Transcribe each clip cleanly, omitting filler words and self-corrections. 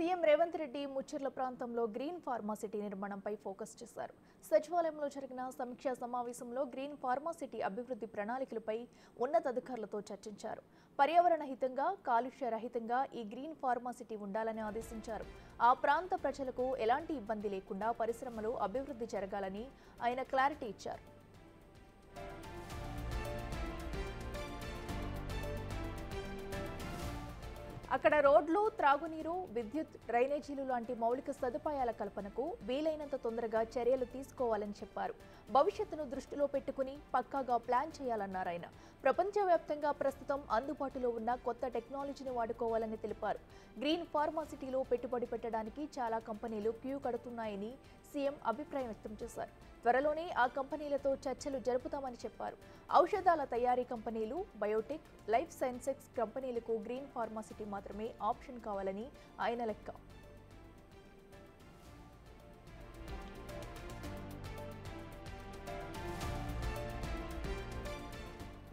CM Revanth Reddy Mucherla ప్రాంతంలో green pharma city నిర్మాణంపై focus చేశారు. సచివాలయంలో జరిగిన సమీక్షా సమావేశంలో గ్రీన్ ఫార్మాసిటీ అభివృద్ధి ప్రణాళికలపై ఉన్నతాధికారులతో చర్చించారు. పర్యావరణ హితంగా, కాలుష్య రహితంగా ఈ గ్రీన్ ఫార్మాసిటీ ఉండాలని ఆదేశించారు. ఆ ప్రాంత ప్రజలకు ఎలాంటి ఇబ్బంది లేకుండా పరిశ్రమలు అభివృద్ధి జరగాలని ఆయన క్లారిటీ ఇచ్చారు. అక్కడ రోడ్లు, త్రాగునీరు, విద్యుత్, డ్రైనేజీలు లాంటి మౌలిక సదుపాయాల కల్పనకు వీలైనంత తొందరగా చర్యలు తీసుకోవాలని చెప్పారు. భవిష్యత్తును దృష్టిలో పెట్టుకుని పక్కాగా ప్లాన్ చేయాలన్నారు ఆయన. ప్రపంచవ్యాప్తంగా ప్రస్తుతం అందుబాటులో ఉన్న కొత్త టెక్నాలజీని వాడుకోవాలని తెలిపారు. గ్రీన్ ఫార్మాసిటీలో పెట్టుబడి పెట్టడానికి చాలా కంపెనీలు క్యూ కడుతున్నాయని సీఎం అభిప్రాయం వ్యక్తం చేశారు. త్వరలోనే ఆ కంపెనీలతో చర్చలు జరుపుతామని చెప్పారు. ఔషధాల తయారీ కంపెనీలు, బయోటెక్, లైఫ్ సైన్సెస్ కంపెనీలకు గ్రీన్ ఫార్మాసిటీ మాత్రమే ఆప్షన్ కావాలని ఆయన లెక్క.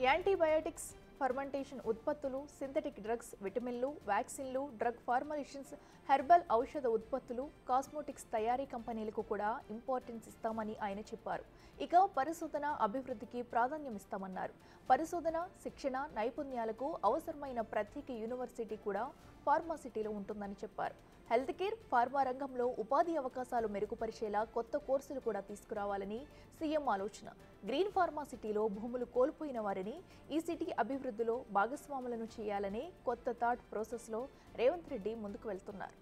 యాంటీబయాటిక్స్, ఫర్మెంటేషన్ ఉత్పత్తులు, సింథటిక్ డ్రగ్స్, విటమిన్లు, వ్యాక్సిన్లు, డ్రగ్ ఫార్ములేషన్స్, హెర్బల్ ఔషధ ఉత్పత్తులు, కాస్మోటిక్స్ తయారీ కంపెనీలకు కూడా ఇంపార్టెన్స్ ఇస్తామని ఆయన చెప్పారు. ఇక పరిశోధన, అభివృద్ధికి ప్రాధాన్యం ఇస్తామన్నారు. పరిశోధన, శిక్షణ, నైపుణ్యాలకు అవసరమైన ప్రత్యేక యూనివర్సిటీ కూడా ఫార్మాసిటీలో ఉంటుందని చెప్పారు. హెల్త్ కేర్, ఫార్మా రంగంలో ఉపాధి అవకాశాలు మెరుగుపరిచేలా కొత్త కోర్సులు కూడా తీసుకురావాలని సీఎం ఆలోచన. గ్రీన్ ఫార్మాసిటీలో భూములు కోల్పోయిన వారిని ఈ సిటీ అభివృద్ధిలో భాగస్వాములను చేయాలనే కొత్త థాట్ ప్రాసెస్లో రేవంత్ రెడ్డి ముందుకు వెళ్తున్నారు.